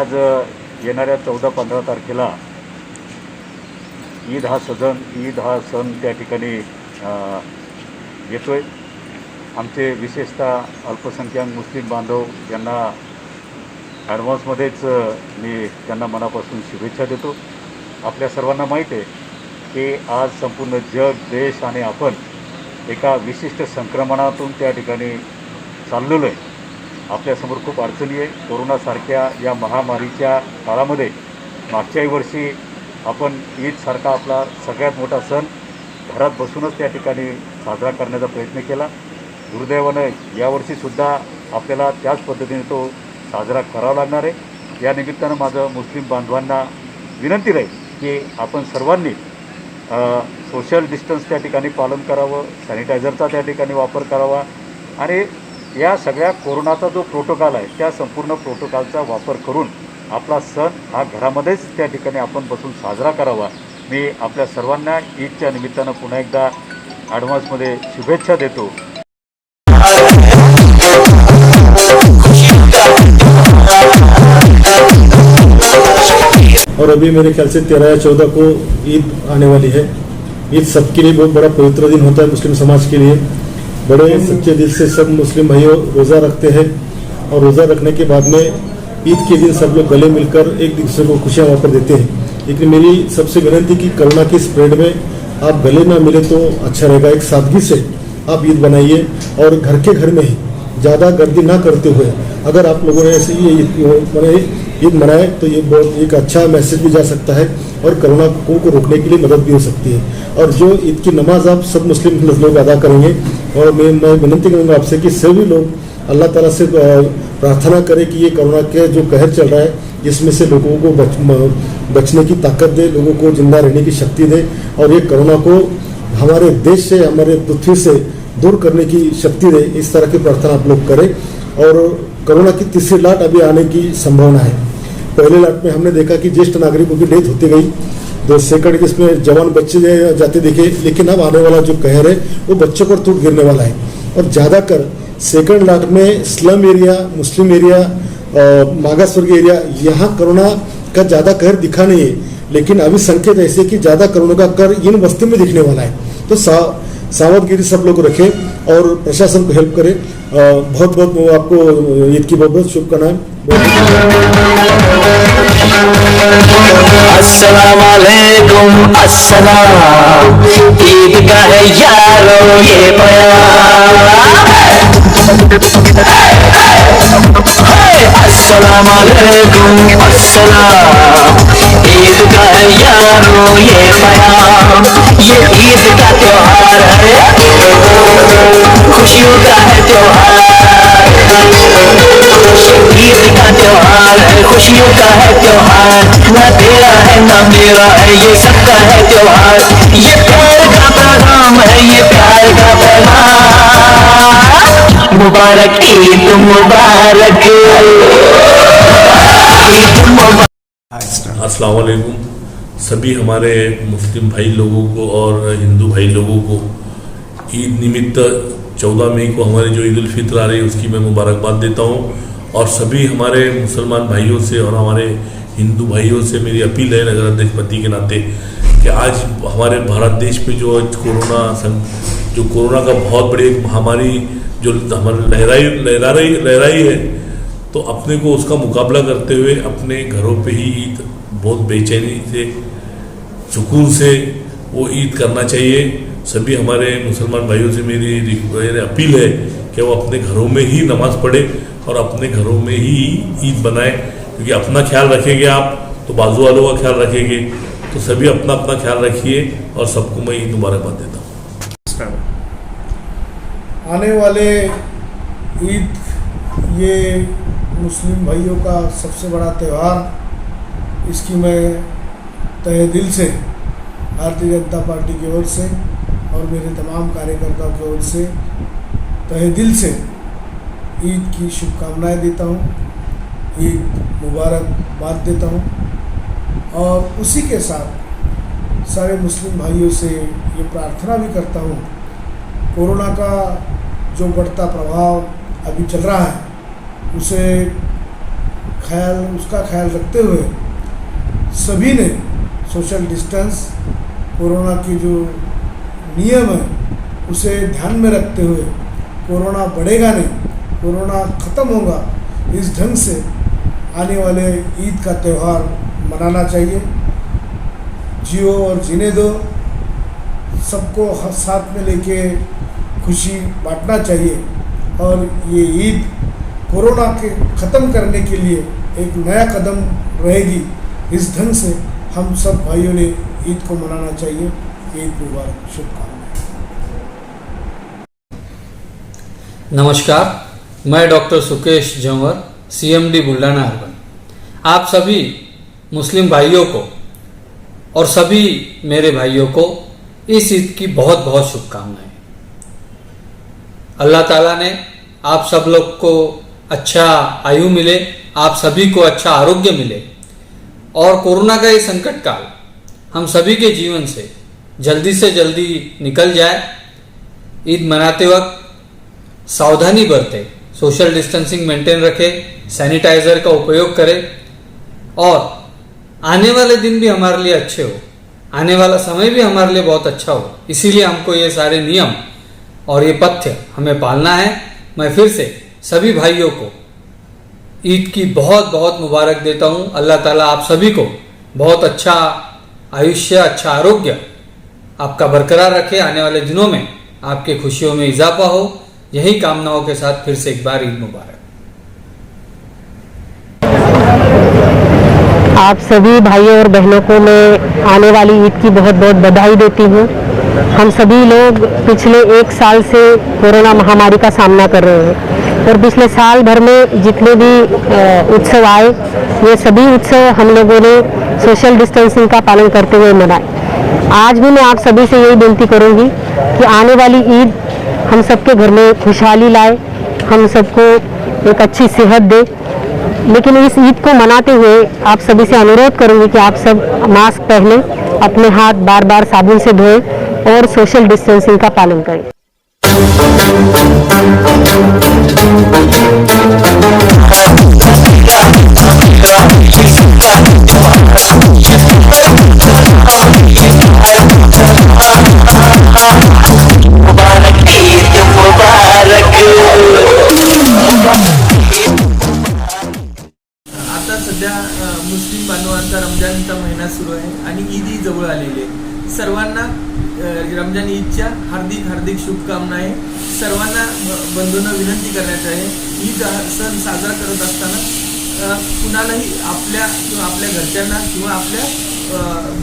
आज येणाऱ्या 14-15 तारखेला ईद हा सण त्या ठिकाणी येतो आहे। आमचे विशेषतः अल्पसंख्याक मुस्लिम बांधव यांना ॲडव्हान्समध्येच मी त्यांना मनापासून शुभेच्छा देतो। आपल्या सर्वांना माहीत आहे की आज संपूर्ण जग, देश आणि आपण एका विशिष्ट संक्रमणातून त्या ठिकाणी चाललेलो आहे। आपल्यासमोर खूप अडचणी आहे। कोरोनासारख्या या महामारीच्या काळामध्ये मागच्याही वर्षी आपण ईदसारखा आपला सगळ्यात मोठा सण घरात बसूनच त्या ठिकाणी साजरा करण्याचा प्रयत्न केला। दुर्दैवानं यावर्षीसुद्धा आपल्याला त्याच पद्धतीने तो साजरा करावा लागणार आहे। या निमित्तानं माझं मुस्लिम बांधवांना विनंती राहील की आपण सर्वांनी सोशल डिस्टन्स त्या ठिकाणी पालन करावं, सॅनिटायझरचा त्या ठिकाणी वापर करावा आणि या सगळ्या कोरोनाचा जो प्रोटोकॉल आहे त्या संपूर्ण प्रोटोकॉलचा वापर करून आपला सण हा घरामध्येच त्या ठिकाणी आपण बसून साजरा करावा। मी आपल्या सर्वांना ईदच्या निमित्तानं पुन्हा एकदा ॲडव्हान्समध्ये शुभेच्छा देतो। और अभी मेरे ख्याल से 13 या 14 को ईद आने वाली है। ईद सबके लिए बहुत बड़ा पवित्र दिन होता है। मुस्लिम समाज के लिए बड़े सच्चे दिल से सब मुस्लिम भाइयों रोज़ा रखते हैं और रोज़ा रखने के बाद में ईद के दिन सब लोग गले मिलकर एक दूसरे को खुशियाँ वापस देते हैं। लेकिन मेरी सबसे विनती कि कोरोना की स्प्रेड में आप गले ना मिले तो अच्छा रहेगा। एक सादगी से आप ईद बनाइए और घर के घर में ही ज़्यादा गर्दी ना करते हुए अगर आप लोगों ने ऐसे ये ईद मनाए तो ये बहुत एक अच्छा मैसेज भी जा सकता है और कोरोना को रोकने के लिए मदद भी हो सकती है। और जो ईद की नमाज आप सब मुस्लिम लोग अदा करेंगे और मैं विनती करूँगा आपसे कि सभी लोग अल्लाह ताला से प्रार्थना करें कि ये कोरोना के जो कहर चल रहा है इसमें से लोगों को बचने की ताकत दे, लोगों को जिंदा रहने की शक्ति दे और ये कोरोना को हमारे देश से, हमारे पृथ्वी से दूर करने की शक्ति दे। इस तरह की प्रार्थना आप लोग करें। और कोरोना की तीसरी लाट अभी आने की संभावना है। पहले लाट में हमने देखा कि ज्येष्ठ नागरिकों की डेथ होती गई, 2 सेकंड इसमें जवान बच्चे जाते दिखे, लेकिन अब आने वाला जो कहर है वो बच्चों पर टूट गिरने वाला है। और ज़्यादातर सेकंड लाट में स्लम एरिया, मुस्लिम एरिया, मागास वर्ग एरिया, यहाँ कोरोना का ज़्यादा कहर दिखा नहीं है। लेकिन अभी संकेत ऐसे कि ज़्यादा कोरोना का कहर इन बस्तियों में दिखने वाला है। तो सावधगिरी सब लोग रखें और प्रशासन को हेल्प करें। बहुत बहुत आपको ईद की बहुत बहुत शुभकामनाएं। अस्सलाम वालेकुम, अस्सलाम। ईद का है यारो ये प्यार। अस्सलाम वालेकुम, अस्सलाम। ईद का है यारो ये प्यार। ये ईद का त्योहार है, खुशियों का है त्योहार। ईद का त्योहार है, खुशियों का है त्योहार। ना तेरा है ना मेरा है, ये सबका है त्योहार। ये प्यार का पैगाम है, ये प्यार का पैगाम। मुबारक ईद मुबारक, ईद मुबारक। अस्सलाम वालेकुम सभी हमारे मुस्लिम भाई लोगों को और हिंदू भाई लोगों को ईद निमित्त 14 मई को हमारी जो ईद उल फित्र आ रही है उसकी मैं मुबारकबाद देता हूँ। और सभी हमारे मुसलमान भाइयों से और हमारे हिंदू भाइयों से मेरी अपील है नगर अध्यक्ष पति के नाते कि आज हमारे भारत देश में जो कोरोना का बहुत बड़ी एक महामारी जो हमारे लहराई है, तो अपने को उसका मुकाबला करते हुए अपने घरों पे ही ईद बहुत बेचैनी से, सुकून से वो ईद करना चाहिए। सभी हमारे मुसलमान भाइयों से मेरी अपील है कि वो अपने घरों में ही नमाज़ पढ़े और अपने घरों में ही ईद बनाए, क्योंकि अपना ख्याल रखेंगे आप तो बाजू वालों का ख्याल रखेंगे। तो सभी अपना अपना ख्याल रखिए और सबको मैं ईद मुबारकबाद देता हूँ। आने वाले ईद ये मुस्लिम भाइयों का सबसे बड़ा त्यौहार, इसकी मैं तहे दिल से भारतीय जनता पार्टी की ओर से और मेरे तमाम कार्यकर्ताओं की ओर से तहे दिल से ईद की शुभकामनाएं देता हूँ, ईद मुबारकबाद देता हूँ। और उसी के साथ सारे मुस्लिम भाइयों से ये प्रार्थना भी करता हूँ, कोरोना का जो बढ़ता प्रभाव अभी चल रहा है उसे उसका ख्याल रखते हुए सभी ने सोशल डिस्टेंस, कोरोना की जो नियम है उसे ध्यान में रखते हुए, कोरोना बढ़ेगा नहीं, कोरोना ख़त्म होगा, इस ढंग से आने वाले ईद का त्यौहार मनाना चाहिए। जियो और जीने दो, सबको साथ में लेके खुशी बांटना चाहिए और ये ईद कोरोना के ख़त्म करने के लिए एक नया कदम रहेगी। इस ढंग से हम सब भाइयों ने ईद को मनाना चाहिए। ईद मुबारक, शुभकामनाएं। नमस्कार, मैं डॉक्टर सुकेश जंवर, CMD बुल्ढाना अर्बन। आप सभी मुस्लिम भाइयों को और सभी मेरे भाइयों को इस ईद की बहुत बहुत शुभकामनाएं। अल्लाह ताला ने आप सब लोग को अच्छा आयु मिले, आप सभी को अच्छा आरोग्य मिले और कोरोना का ये संकट काल हम सभी के जीवन से जल्दी निकल जाए। ईद मनाते वक्त सावधानी बरतें, सोशल डिस्टेंसिंग मेंटेन रखें, सैनिटाइज़र का उपयोग करें और आने वाले दिन भी हमारे लिए अच्छे हो, आने वाला समय भी हमारे लिए बहुत अच्छा हो। इसीलिए हमको ये सारे नियम और ये पथ्य हमें पालना है। मैं फिर से सभी भाइयों को ईद की बहुत बहुत मुबारक देता हूँ। अल्लाह ताला आप सभी को बहुत अच्छा आयुष्य, अच्छा आरोग्य आपका बरकरार रखे। आने वाले दिनों में आपके खुशियों में इजाफा हो। यही कामनाओं के साथ फिर से एक बार ईद मुबारक। आप सभी भाइयों और बहनों को मैं आने वाली ईद की बहुत बहुत बधाई देती हूँ। हम सभी लोग पिछले 1 साल से कोरोना महामारी का सामना कर रहे हैं और पिछले साल भर में जितने भी उत्सव आए, ये सभी उत्सव हम लोगों ने सोशल डिस्टेंसिंग का पालन करते हुए मनाए। आज भी मैं आप सभी से यही विनती करूँगी कि आने वाली ईद हम सबके घर में खुशहाली लाए, हम सबको एक अच्छी सेहत दे। लेकिन इस ईद को मनाते हुए आप सभी से अनुरोध करूंगी कि आप सब मास्क पहनें, अपने हाथ बार बार साबुन से धोएं और सोशल डिस्टेंसिंग का पालन करें। आता सध्या मुस्लिम बांधवांचा रमजानचा महिना सुरू आहे आणि ईदही जवळ आलेली आहे। सर्वांना रमजान ईदच्या हार्दिक शुभकामना आहे। सर्वांना बंधूंना विनंती करण्यात आहे, ईद सण साजरा करत असताना कुणालाही आपल्या किंवा आपल्या घरच्यांना किंवा आपल्या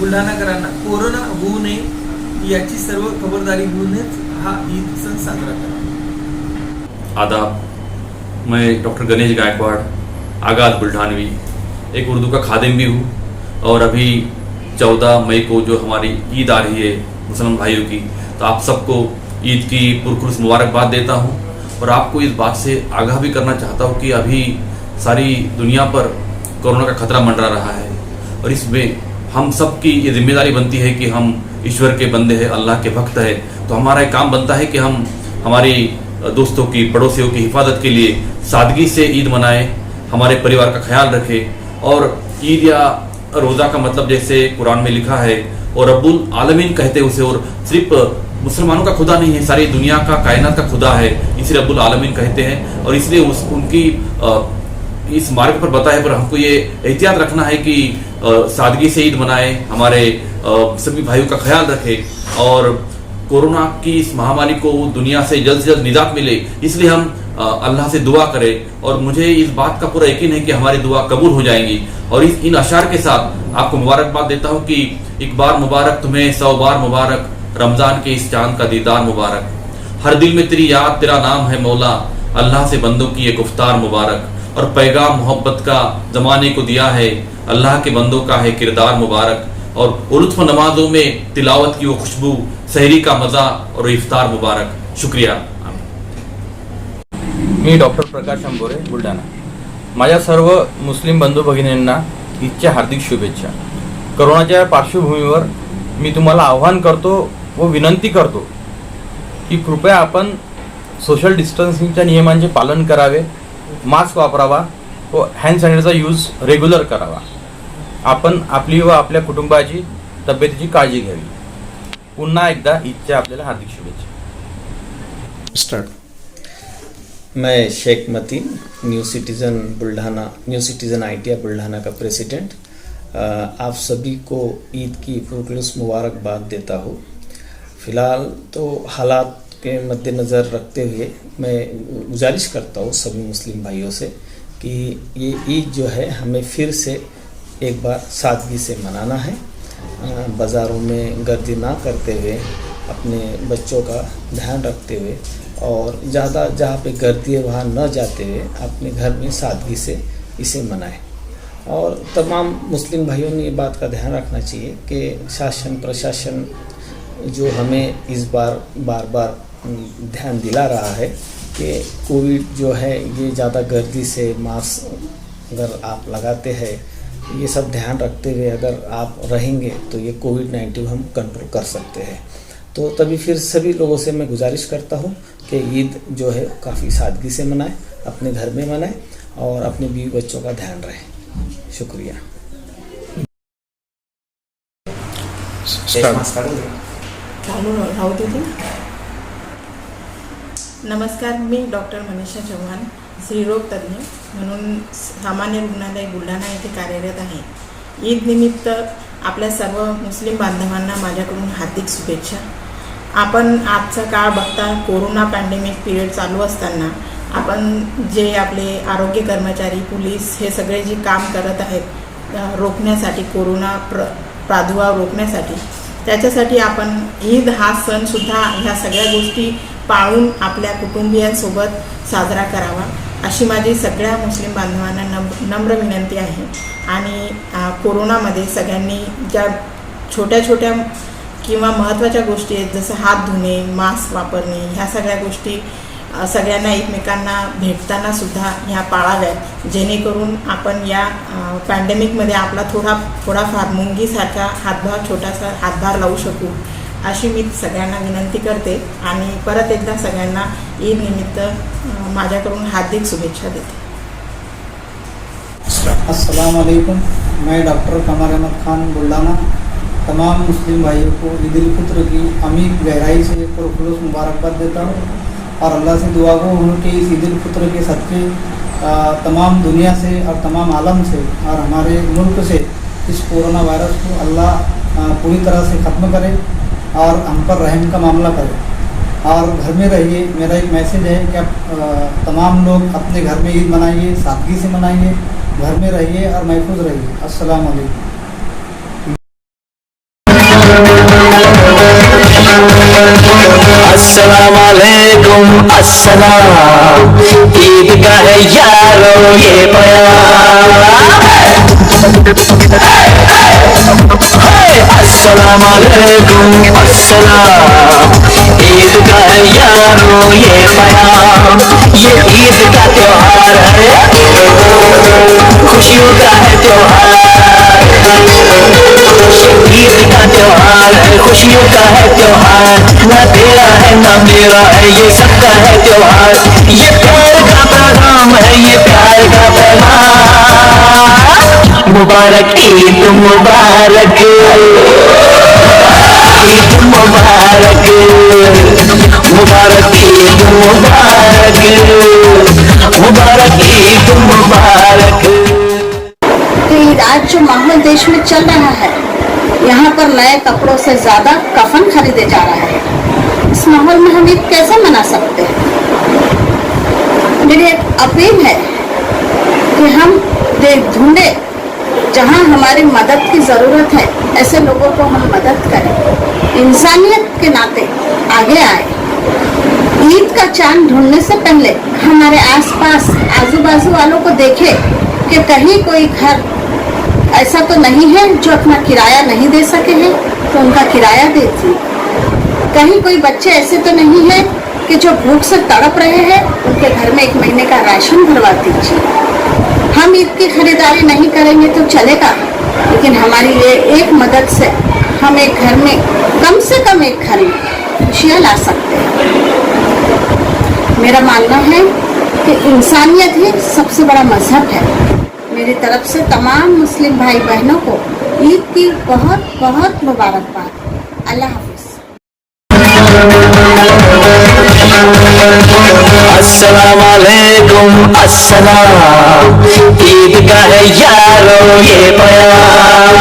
बुलढाणाकरांना कोरोना होऊ नये याची सर्व खबरदारी घेऊनच हा ईद सण साजरा करा। आदाब, मैं डॉक्टर गणेश गायकवाड़, आगाज बुल्ढानवी, एक उर्दू का खादिम भी हूँ और अभी 14 मई को जो हमारी ईद आ रही है मुसलमान भाइयों की, तो आप सबको ईद की पुरखुरूस मुबारकबाद देता हूँ और आपको इस बात से आगाह भी करना चाहता हूँ कि अभी सारी दुनिया पर कोरोना का खतरा मंडरा रहा है और इसमें हम सब की ये जिम्मेदारी बनती है कि हम ईश्वर के बंदे हैं, अल्लाह के भक्त हैं, तो हमारा एक काम बनता है कि हम हमारी दोस्तों की, पड़ोसियों की हिफाजत के लिए सादगी से ईद मनाएं, हमारे परिवार का ख्याल रखें। और ईद या रोज़ा का मतलब जैसे कुरान में लिखा है और रब्बुल आलमीन कहते हैं उसे, और सिर्फ मुसलमानों का खुदा नहीं है, सारी दुनिया का, कायनात का खुदा है, इसे रब्बुल आलमीन कहते हैं। और इसलिए उनकी इस मार्ग पर बताए पर हमको ये एहतियात रखना है कि सादगी से ईद मनाएं, हमारे सभी भाइयों का ख्याल रखें और कोरोना की इस महामारी को दुनिया से जल्द निजात मिले, इसलिए हम अल्लाह से दुआ करें। और मुझे इस बात का पूरा यकीन है कि हमारी दुआ कबूल हो जाएंगी। और इन अशार के साथ आपको मुबारकबाद देता हूँ कि एक बार मुबारक तुम्हें, 100 बार मुबारक, रमज़ान के इस चांद का दीदार मुबारक। हर दिल में तेरी याद, तेरा नाम है मौला, अल्लाह से बंदों की एक गुफ्तार मुबारक। और पैगाम मोहब्बत का ज़माने को दिया है, अल्लाह के बंदों का है किरदार मुबारक। और उलुत्फ नमाजों में तिलावत की वो खुशबू, सहरी का मज़ा और इफ्तार मुबारक। शुक्रिया। मी डॉक्टर प्रकाश अंबोरे, बुलढाणा। माझ्या सर्व मुस्लिम बंधू भगिनींना ईदच्या हार्दिक शुभेच्छा। कोरोनाच्या पार्श्वभूमीवर मी तुम्हाला आवाहन करतो व विनंती करतो की कृपया आपण सोशल डिस्टन्सिंगच्या नियमांचे पालन करावे, मास्क वापरावा व हँड सॅनिटायझरचा यूज रेग्युलर करावा. आपण आपली व आपल्या कुटुंबाची तब्येतीची काळजी घ्यावी. पुन्हा एकदा ईदच्या आपल्याला हार्दिक शुभेच्छा. मैं Shaikh Mateen new citizen Buldhana, new citizen ITI Buldhana का प्रेसिडेंट, आप सभी को ईद की पुरखलूस मुबारकबाद देता हूँ. फ़िलहाल तो हालात के मद्देनज़र रखते हुए मैं गुजारिश करता हूँ सभी मुस्लिम भाइयों से कि ये ईद जो है हमें फिर से एक बार सादगी से मनाना है. बाज़ारों में गर्दी ना करते हुए, अपने बच्चों का ध्यान रखते हुए और ज़्यादा जहाँ पे गर्दी है वहाँ न जाते हुए अपने घर में सादगी से इसे मनाएं. और तमाम मुस्लिम भाइयों ने ये बात का ध्यान रखना चाहिए कि शासन प्रशासन जो हमें इस बार बार ध्यान दिला रहा है कि कोविड जो है ये ज़्यादा गर्दी से मास्क अगर आप लगाते हैं, ये सब ध्यान रखते हुए अगर आप रहेंगे तो ये कोविड-19 हम कंट्रोल कर सकते हैं. तो तभी फिर सभी लोगों से मैं गुजारिश करता हूँ कि ईद जो है काफ़ी सादगी से मनाएं, अपने घर में मनाएं और अपने बीवी बच्चों का ध्यान रखें. शुक्रिया. नमस्कार, मी डॉक्टर मनीषा चव्हाण, स्त्रीरोग तज्ज्ञ म्हणून सामान्य रुग्णालय बुलढाणा येथे कार्यरत आहे. ईद निमित्त आपल्या सर्व मुस्लिम बांधवांना माझ्याकडून हार्दिक शुभेच्छा. आपण आजचा काळ बघता, कोरोना पॅन्डेमिक पिरियड चालू असताना आपण जे आपले आरोग्य कर्मचारी, पोलीस हे सगळे जे काम करत आहेत रोखण्यासाठी, कोरोना प्रादुर्भाव रोखण्यासाठी, त्याच्यासाठी आपण ईद हा सणसुद्धा ह्या सगळ्या गोष्टी पाळून आपल्या कुटुंबियांसोबत साजरा करावा अशी माझी सगळ्या मुस्लिम बांधवांना नम्र विनंती आहे. आणि कोरोनामध्ये सगळ्यांनी ज्या छोट्या छोट्या किंवा महत्त्वाच्या गोष्टी आहेत, जसं हात धुणे, मास्क वापरणे, ह्या सगळ्या गोष्टी सगळ्यांना एकमेकांना भेटताना सुद्धा ह्या पाळाव्यात, जेणेकरून आपण या पॅन्डेमिकमध्ये आपला थोडाफार मुंगीसारखा छोटासा हातभार लावू शकू अशी मी सगळ्यांना विनंती करते. आणि परत एकदा सगळ्यांना ईद निमित्त माझ्याकडून हार्दिक शुभेच्छा देते. अस्सलाम वालेकुम. मैं डॉक्टर कमर अहमद खान बुल्ढाना तमाम मुस्लिम भाइयों को ईद उल फित्र की अमीर गहराई से पुरखलूस मुबारकबाद देता हूँ और अल्लाह से दुआ को उनके इस ईद उल फित्र के सदक़े तमाम दुनिया से और तमाम आलम से और हमारे मुल्क से इस कोरोना वायरस को अल्लाह पूरी तरह से ख़त्म करे और हम पर रहम का मामला करे. और घर में रहिए. मेरा एक मैसेज है कि आप तमाम लोग अपने घर में ईद मनाइए, सादगी से मनाइए, घर में रहिए और महफूज रहिए. अस्सलाम वालेकुम. अस्सलाम वालेकुम. अस्सलाम. ईद का है यारो ये अस्सलाम वालेकुम. अस्सलाम. ईद का है यारो ये बयान. ये ईद का त्योहार है, खुशियों का है त्योहार. ईद का त्योहार है, खुशियों का है त्योहार. ना तेरा है ना मेरा है, ये सबका है त्योहार. ये प्यार का पैगाम है, ये प्यार का पैगाम. मुबारक ईद मुबारक, ईद मुबारक, मुबारक ईद मुबारक, मुबारक ईद मुबारक. तो ईद आज जो माहौल देश में चल रहा है, यहाँ पर नए कपड़ों से ज्यादा कफन खरीदे जा रहा है. इस माहौल में हम ईद कैसे मना सकते हैं? मेरी एक अपील है कि हम ढूंढे जहाँ हमारी मदद की ज़रूरत है, ऐसे लोगों को हम मदद करें, इंसानियत के नाते आगे आए. ईद का चांद ढूंढने से पहले हमारे आसपास आजू बाजू वालों को देखें कि कहीं कोई घर ऐसा तो नहीं है जो अपना किराया नहीं दे सके हैं तो उनका किराया देती. कहीं कोई बच्चे ऐसे तो नहीं है कि जो भूख से तड़प रहे हैं, उनके घर में 1 महीने का राशन भरवा दीजिए. हम ईद की खरीदारी नहीं करेंगे तो चलेगा, लेकिन हमारी ये एक मदद से हम एक घर में, कम से कम एक घर में खुशियाँ ला सकते हैं. मेरा मानना है कि इंसानियत ही सबसे बड़ा मजहब है। मेरी तरफ से तमाम मुस्लिम भाई बहनों को ईद की बहुत बहुत मुबारकबाद। अल्लाह हाफिज। अस्सलाम वालेकुम अस्सलाम, ईद का है यारो ये प्यार।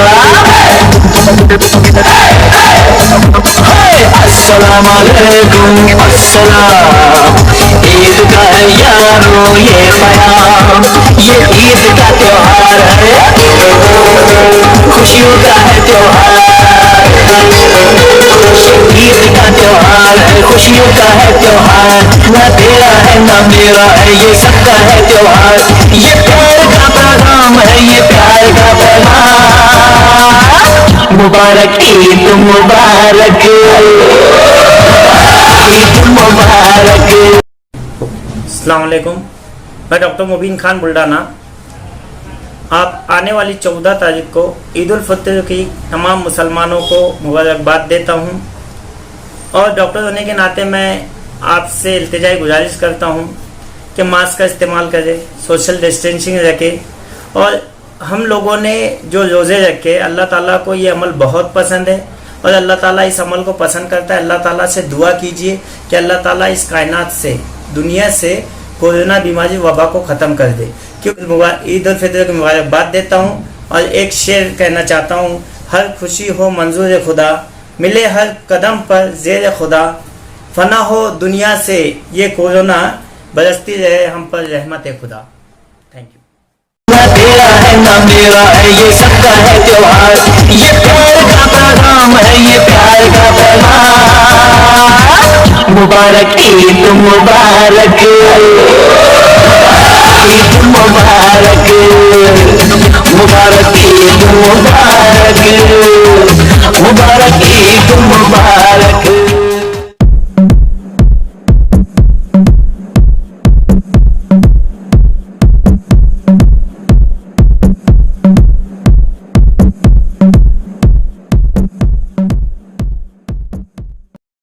अस्सलाम वालेकुम अस्सलाम, ईद का है यारो ये प्यार। ये ईद का त्योहार है, खुशियों का है त्योहार। ईद का त्योहार है, खुशियों का है त्योहार। ना तेरा है ना मेरा है, ये सबका है त्योहार। ये प्यार का पैगाम है, ये प्यार का पैगाम। मुबारक ईद मुबारक, ईद मुबारक। अस्सलाम वालेकुम, मैं डॉक्टर मुबीन खान बुल्ढाना। आप आने वाली 14 तारीख को ईद उल फित्र की तमाम मुसलमानों को मुबारकबाद देता हूं, और डॉक्टर होने के नाते मैं आपसे इल्तिजाई गुजारिश करता हूं कि मास्क का इस्तेमाल करें, सोशल डिस्टेंसिंग रखें, और हम लोगों ने जो रोज़े रखे अल्लाह ताला को ये अमल बहुत पसंद है, और अल्लाह ताला इस अमल को पसंद करता है। अल्लाह ताला से दुआ कीजिए कि अल्लाह ताला इस कायनात से, दुनिया से कोरोना बीमारी वबा को ख़त्म कर दे। क्योंकि ईद उल फित्र की मुबारकबाद देता हूँ, और एक शेर कहना चाहता हूँ, हर खुशी हो मंजूर खुदा, मिले हर कदम पर ज़ेर खुदा, फना हो दुनिया से ये कोरोना, बरसती रहे हम पर रहमत खुदा। Thank you. ना तेरा है ना मेरा है, ये सबका है त्योहार। ये प्यार का पैगाम है, ये प्यार का पैगाम। मुबारक ईद मुबारक, ईद मुबारक, मुबारक ईद मुबारक, मुबारक ईद मुबारक।